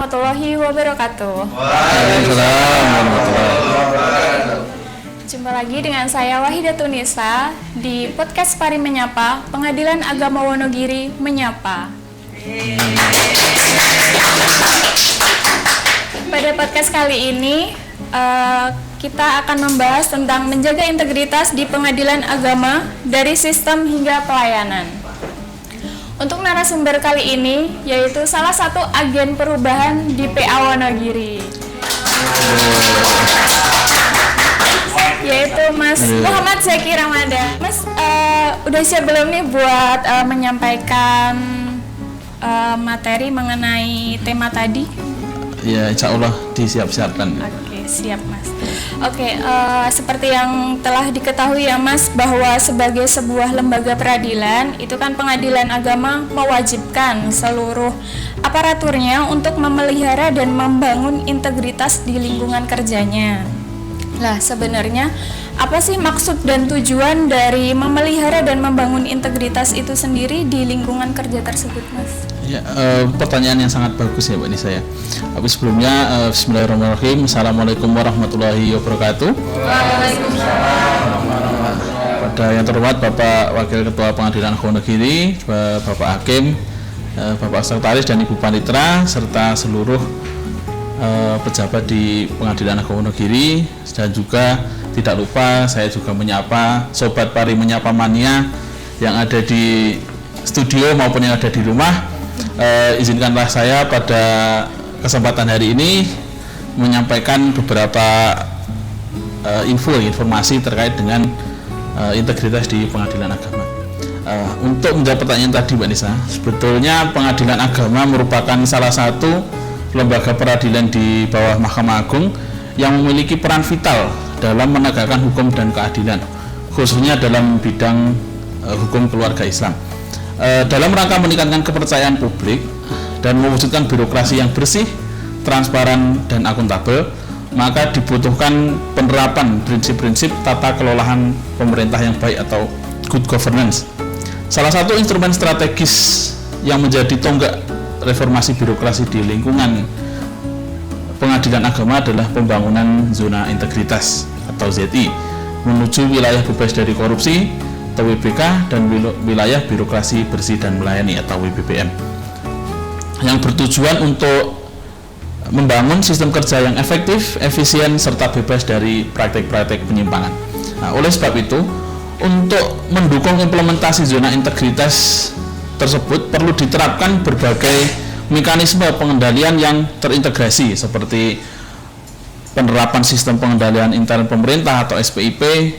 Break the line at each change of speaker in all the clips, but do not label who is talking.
warahmatullahi wabarakatuh.
Waalaikumsalam warahmatullahi wabarakatuh.
Jumpa lagi dengan saya Wahidatun Nisa di podcast Pari Menyapa, Pengadilan Agama Wonogiri Menyapa. Pada podcast kali ini kita akan membahas tentang menjaga integritas di pengadilan agama dari sistem hingga pelayanan. Untuk narasumber kali ini yaitu salah satu agen perubahan di PA Wonogiri, yaitu Mas Muhammad Zaki Ramadan. Mas udah siap belum nih buat menyampaikan materi mengenai tema tadi?
Ya, insya Allah disiap-siapkan.
Oke, siap Mas. Oke, seperti yang telah diketahui ya Mas, bahwa sebagai sebuah lembaga peradilan, itu kan pengadilan agama mewajibkan seluruh aparaturnya untuk memelihara dan membangun integritas di lingkungan kerjanya. Lah, sebenarnya apa sih maksud dan tujuan dari memelihara dan membangun integritas itu sendiri di lingkungan kerja tersebut, Mas?
Ya, pertanyaan yang sangat bagus ya Mbak Nisa ya. Tapi sebelumnya bismillahirrahmanirrahim. Assalamualaikum warahmatullahi wabarakatuh.
Waalaikumsalam.
Pada yang terhormat Bapak Wakil Ketua Pengadilan Agama Wonogiri, Bapak Hakim, Bapak Sekretaris dan Ibu Panitera, serta seluruh pejabat di Pengadilan Agama Wonogiri, dan juga tidak lupa saya juga menyapa Sobat Pari Menyapa Mania yang ada di studio maupun yang ada di rumah. Izinkanlah saya pada kesempatan hari ini menyampaikan beberapa informasi terkait dengan integritas di pengadilan agama. Untuk menjawab pertanyaan tadi Mbak Nisa, sebetulnya pengadilan agama merupakan salah satu lembaga peradilan di bawah Mahkamah Agung yang memiliki peran vital dalam menegakkan hukum dan keadilan, khususnya dalam bidang hukum keluarga Islam. Dalam rangka meningkatkan kepercayaan publik dan mewujudkan birokrasi yang bersih, transparan, dan akuntabel, maka dibutuhkan penerapan prinsip-prinsip tata kelolaan pemerintah yang baik atau good governance. Salah satu instrumen strategis yang menjadi tonggak reformasi birokrasi di lingkungan pengadilan agama adalah pembangunan zona integritas atau ZI menuju wilayah bebas dari korupsi atau WBK dan wilayah birokrasi bersih dan melayani atau WBBM, yang bertujuan untuk membangun sistem kerja yang efektif, efisien, serta bebas dari praktek-praktek penyimpangan. Nah, oleh sebab itu, untuk mendukung implementasi zona integritas tersebut perlu diterapkan berbagai mekanisme pengendalian yang terintegrasi seperti penerapan sistem pengendalian intern pemerintah atau SPIP,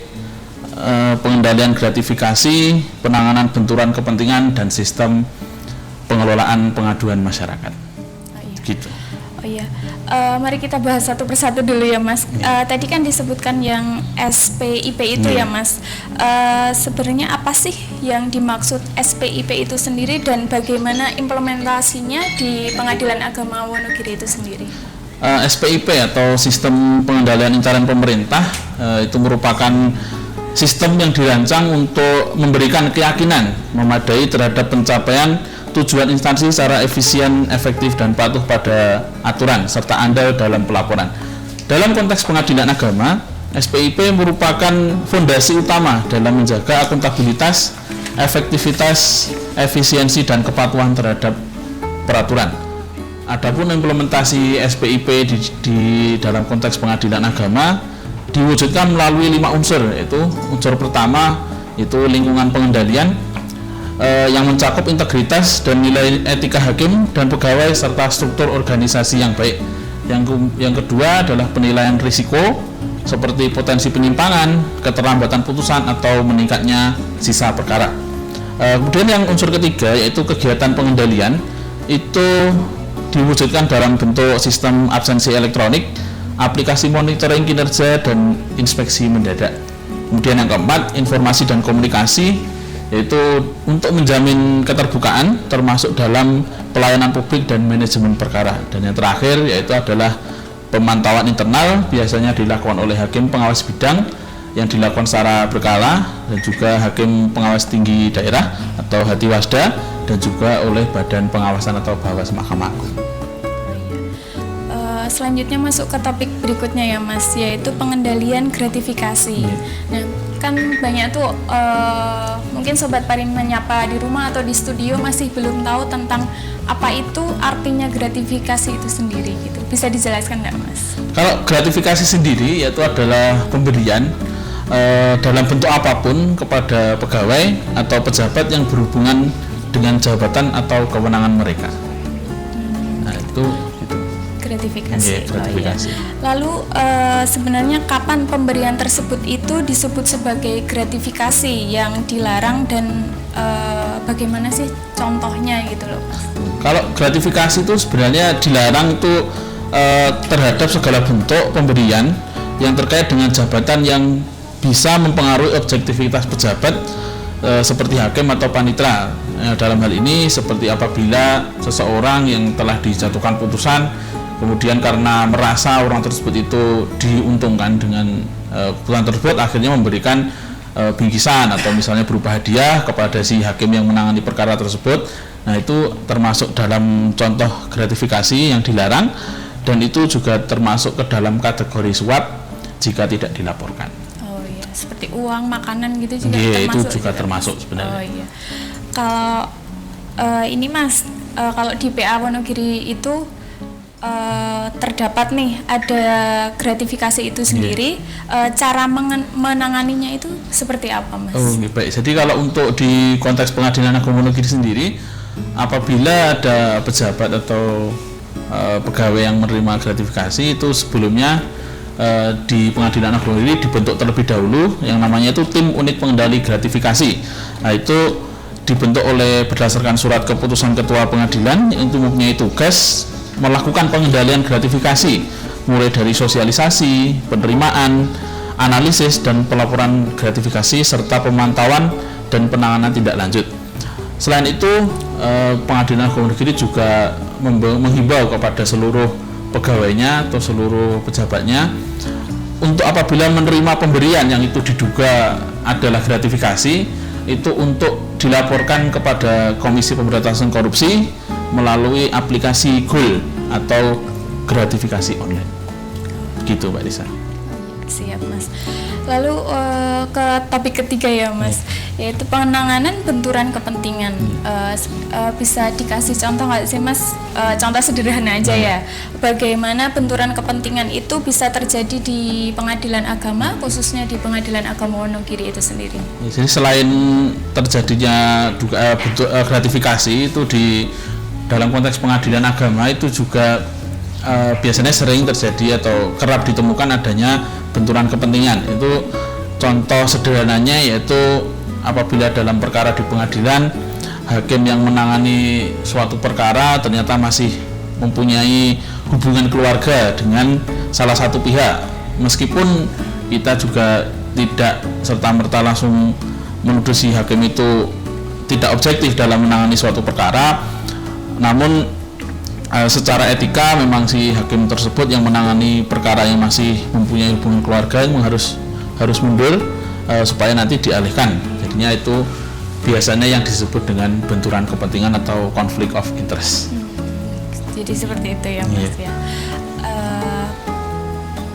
pengendalian gratifikasi, penanganan benturan kepentingan, dan sistem pengelolaan pengaduan masyarakat. Gitu.
Oh iya, mari kita bahas satu persatu dulu ya Mas. Tadi kan disebutkan yang SPIP itu ya Mas. Sebenarnya apa sih yang dimaksud SPIP itu sendiri dan bagaimana implementasinya di Pengadilan Agama Wonogiri itu sendiri?
SPIP atau Sistem Pengendalian Intern Pemerintah itu merupakan sistem yang dirancang untuk memberikan keyakinan memadai terhadap pencapaian tujuan instansi secara efisien, efektif, dan patuh pada aturan serta andal dalam pelaporan. Dalam konteks pengadilan agama, SPIP merupakan fondasi utama dalam menjaga akuntabilitas, efektivitas, efisiensi, dan kepatuhan terhadap peraturan. Adapun implementasi SPIP di dalam konteks pengadilan agama diwujudkan melalui 5 unsur, yaitu unsur pertama itu lingkungan pengendalian yang mencakup integritas dan nilai etika hakim dan pegawai serta struktur organisasi yang baik. Yang kedua adalah penilaian risiko seperti potensi penyimpangan, keterlambatan putusan, atau meningkatnya sisa perkara. Kemudian yang unsur ketiga yaitu kegiatan pengendalian itu diwujudkan dalam bentuk sistem absensi elektronik, aplikasi monitoring kinerja, dan inspeksi mendadak. Kemudian yang keempat, informasi dan komunikasi, yaitu untuk menjamin keterbukaan termasuk dalam pelayanan publik dan manajemen perkara. Dan yang terakhir yaitu adalah pemantauan internal, biasanya dilakukan oleh hakim pengawas bidang yang dilakukan secara berkala, dan juga hakim pengawas tinggi daerah atau Hatiwasda, dan juga oleh Badan Pengawasan atau Bawas Mahkamah Agung.
selanjutnya masuk ke topik berikutnya ya Mas, yaitu pengendalian gratifikasi. Nah, kan banyak tuh mungkin Sobat Parin Menyapa di rumah atau di studio masih belum tahu tentang apa itu artinya gratifikasi itu sendiri gitu. Bisa dijelaskan nggak Mas?
Kalau gratifikasi sendiri yaitu adalah pemberian dalam bentuk apapun kepada pegawai atau pejabat yang berhubungan dengan jabatan atau kewenangan mereka. Nah itu gitu.
Gratifikasi.
Yeah, gratifikasi.
Oh, iya. Lalu sebenarnya kapan pemberian tersebut itu disebut sebagai gratifikasi yang dilarang dan bagaimana sih contohnya gitu loh Mas?
Kalau gratifikasi itu sebenarnya dilarang itu terhadap segala bentuk pemberian yang terkait dengan jabatan yang bisa mempengaruhi objektivitas pejabat seperti hakim atau panitera. Dalam hal ini seperti apabila seseorang yang telah dijatuhkan putusan kemudian karena merasa orang tersebut itu diuntungkan dengan putusan tersebut akhirnya memberikan bingkisan atau misalnya berupa hadiah kepada si hakim yang menangani perkara tersebut. Nah itu termasuk dalam contoh gratifikasi yang dilarang dan itu juga termasuk ke dalam kategori suap jika tidak dilaporkan.
Oh iya, seperti uang, makanan gitu juga
termasuk.
Itu
juga termasuk sebenarnya.
Oh iya. Kalau ini Mas, kalau di PA Wonogiri itu terdapat nih ada gratifikasi itu sendiri, cara menanganinya itu seperti apa Mas?
Oh baik, jadi kalau untuk di konteks Pengadilan Agama Wonogiri sendiri, apabila ada pejabat atau pegawai yang menerima gratifikasi itu sebelumnya di Pengadilan Agama Wonogiri dibentuk terlebih dahulu yang namanya itu tim unit pengendali gratifikasi. Nah itu dibentuk oleh berdasarkan surat keputusan ketua pengadilan yang itu mempunyai tugas melakukan pengendalian gratifikasi mulai dari sosialisasi, penerimaan, analisis dan pelaporan gratifikasi serta pemantauan dan penanganan tindak lanjut. Selain itu, Pengadilan Agama Wonogiri juga menghimbau kepada seluruh pegawainya atau seluruh pejabatnya untuk apabila menerima pemberian yang itu diduga adalah gratifikasi itu untuk dilaporkan kepada Komisi Pemberantasan Korupsi melalui aplikasi GOL atau gratifikasi online. Gitu Mbak Lisa.
Siap Mas. Lalu ke topik ketiga ya Mas, yaitu penanganan benturan kepentingan. Bisa dikasih contoh nggak sih Mas? Contoh sederhana aja ya. Bagaimana benturan kepentingan itu bisa terjadi di pengadilan agama, khususnya di Pengadilan Agama Wonogiri itu sendiri?
Jadi selain terjadinya gratifikasi itu di dalam konteks pengadilan agama itu juga biasanya sering terjadi atau kerap ditemukan adanya benturan kepentingan. Itu contoh sederhananya yaitu apabila dalam perkara di pengadilan hakim yang menangani suatu perkara ternyata masih mempunyai hubungan keluarga dengan salah satu pihak, meskipun kita juga tidak serta-merta langsung menuduh si hakim itu tidak objektif dalam menangani suatu perkara, namun secara etika memang si hakim tersebut yang menangani perkara yang masih mempunyai hubungan keluarga memang harus mundur supaya nanti dialihkan. Jadinya itu biasanya yang disebut dengan benturan kepentingan atau conflict of interest.
Jadi seperti itu ya Mas ya.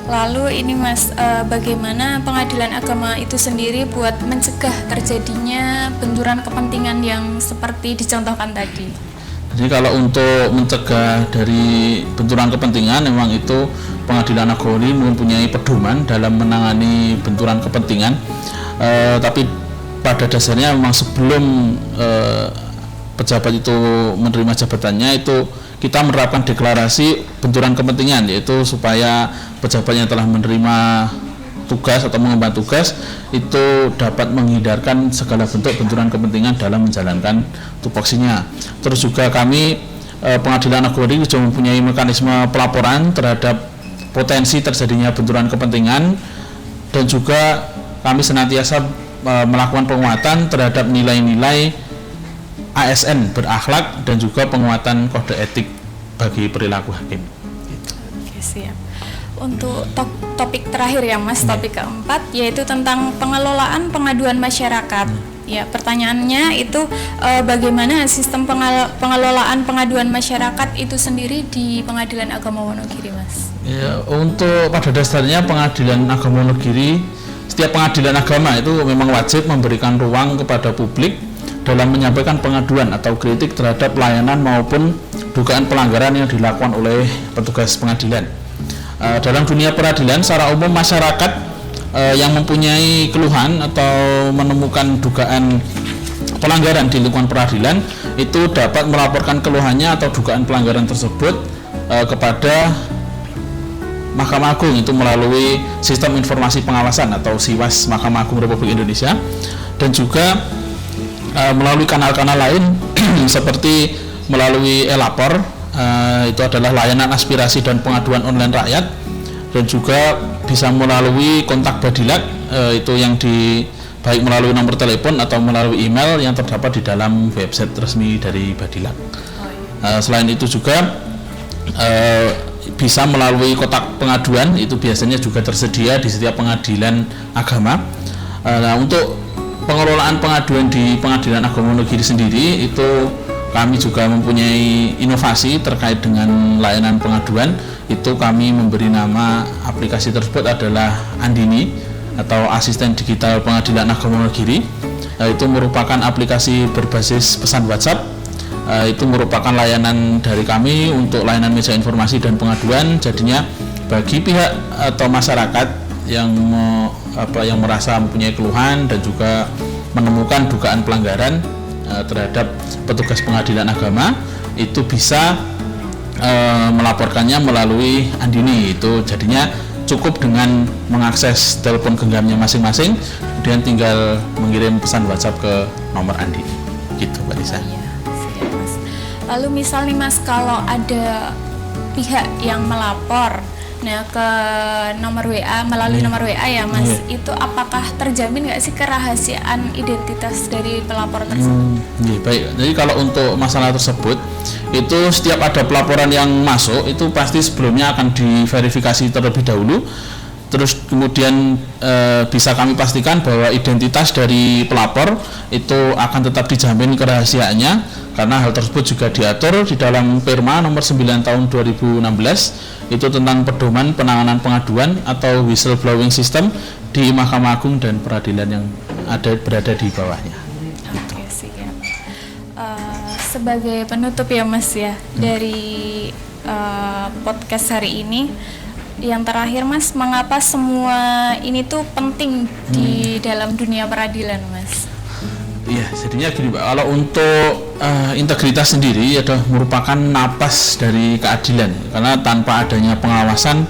Lalu ini Mas, bagaimana pengadilan agama itu sendiri buat mencegah terjadinya benturan kepentingan yang seperti dicontohkan tadi?
Jadi kalau untuk mencegah dari benturan kepentingan, memang itu Pengadilan Agama Wonogiri mempunyai pedoman dalam menangani benturan kepentingan. Tapi pada dasarnya memang sebelum pejabat itu menerima jabatannya itu kita menerapkan deklarasi benturan kepentingan, yaitu supaya pejabat yang telah menerima tugas atau mengemban tugas itu dapat menghindarkan segala bentuk benturan kepentingan dalam menjalankan tupoksinya. Terus juga kami Pengadilan Agama Wonogiri juga mempunyai mekanisme pelaporan terhadap potensi terjadinya benturan kepentingan, dan juga kami senantiasa melakukan penguatan terhadap nilai-nilai ASN berakhlak dan juga penguatan kode etik bagi perilaku hakim.
Oke, siap. Untuk topik terakhir ya Mas, topik keempat yaitu tentang pengelolaan pengaduan masyarakat. Ya, pertanyaannya itu bagaimana sistem pengelolaan pengaduan masyarakat itu sendiri di Pengadilan Agama Wonogiri Mas?
Ya, untuk pada dasarnya Pengadilan Agama Wonogiri, setiap pengadilan agama itu memang wajib memberikan ruang kepada publik dalam menyampaikan pengaduan atau kritik terhadap pelayanan maupun dugaan pelanggaran yang dilakukan oleh petugas pengadilan. Dalam dunia peradilan, secara umum masyarakat yang mempunyai keluhan atau menemukan dugaan pelanggaran di lingkungan peradilan itu dapat melaporkan keluhannya atau dugaan pelanggaran tersebut kepada Mahkamah Agung, itu melalui Sistem Informasi Pengawasan atau SIWAS Mahkamah Agung Republik Indonesia, dan juga melalui kanal-kanal lain seperti melalui e-lapor, itu adalah layanan aspirasi dan pengaduan online rakyat, dan juga bisa melalui kontak Badilat, itu yang baik melalui nomor telepon atau melalui email yang terdapat di dalam website resmi dari Badilat. Selain itu juga bisa melalui kotak pengaduan, itu biasanya juga tersedia di setiap pengadilan agama. Nah, untuk pengelolaan pengaduan di Pengadilan Agama Wonogiri sendiri, itu kami juga mempunyai inovasi terkait dengan layanan pengaduan. Itu kami memberi nama aplikasi tersebut adalah Andini atau Asisten Digital Pengadilan Agama Wonogiri. Itu merupakan aplikasi berbasis pesan WhatsApp. Itu merupakan layanan dari kami untuk layanan meja informasi dan pengaduan. Jadinya bagi pihak atau masyarakat yang merasa mempunyai keluhan dan juga menemukan dugaan pelanggaran terhadap petugas pengadilan agama, itu bisa melaporkannya melalui Andini. Itu jadinya cukup dengan mengakses telepon genggamnya masing-masing, kemudian tinggal mengirim pesan WhatsApp ke nomor Andini. Gitu, Mbak Lisa.
Lalu misal nih Mas, kalau ada pihak yang melapor ke nomor WA, melalui nomor WA ya Mas, itu apakah terjamin nggak sih kerahasiaan identitas dari pelapor tersebut?
Baik, jadi kalau untuk masalah tersebut, itu setiap ada pelaporan yang masuk, itu pasti sebelumnya akan diverifikasi terlebih dahulu. Terus kemudian bisa kami pastikan bahwa identitas dari pelapor itu akan tetap dijamin kerahasiaannya, karena hal tersebut juga diatur di dalam Perma nomor 9 tahun 2016 itu tentang pedoman penanganan pengaduan atau whistleblowing system di Mahkamah Agung dan peradilan yang berada di bawahnya.
Oke, siap. Sebagai penutup ya Mas ya, dari podcast hari ini, yang terakhir Mas, mengapa semua ini tuh penting di dalam dunia peradilan Mas?
Iya, jadinya gini Pak, kalau untuk integritas sendiri adalah merupakan napas dari keadilan, karena tanpa adanya pengawasan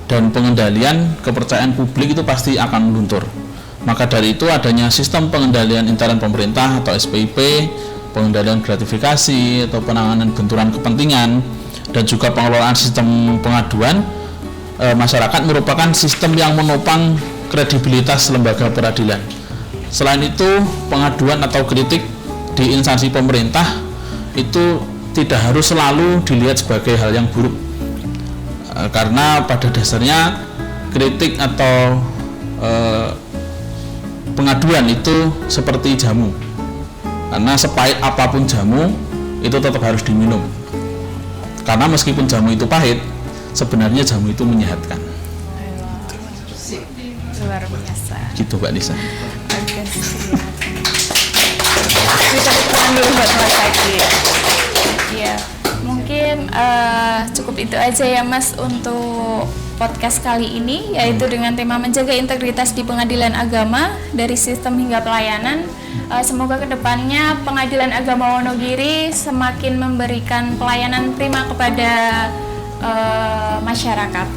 dan pengendalian, kepercayaan publik itu pasti akan luntur. Maka dari itu adanya sistem pengendalian intern pemerintah atau SPIP, pengendalian gratifikasi atau penanganan benturan kepentingan, dan juga pengelolaan sistem pengaduan masyarakat merupakan sistem yang menopang kredibilitas lembaga peradilan. Selain itu, pengaduan atau kritik di instansi pemerintah itu tidak harus selalu dilihat sebagai hal yang buruk, karena pada dasarnya kritik atau pengaduan itu seperti jamu, karena sepahit apapun jamu itu tetap harus diminum, karena meskipun jamu itu pahit, sebenarnya jamu itu menyehatkan.
Luar biasa.
Gitu Mbak Lisa.
Oke, siap. Kita tangan dulu buat Mas Aki. Ya, mungkin cukup itu aja ya Mas untuk podcast kali ini, yaitu dengan tema menjaga integritas di pengadilan agama dari sistem hingga pelayanan. Semoga kedepannya Pengadilan Agama Wonogiri semakin memberikan pelayanan prima kepada masyarakat,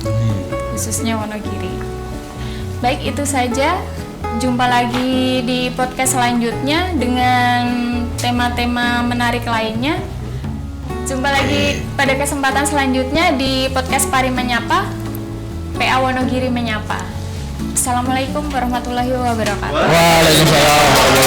khususnya Wonogiri. Baik, itu saja. Jumpa lagi di podcast selanjutnya dengan tema-tema menarik lainnya. Jumpa lagi pada kesempatan selanjutnya di podcast Pari Menyapa, PA Wonogiri Menyapa. Assalamualaikum warahmatullahi wabarakatuh.
Waalaikumsalam.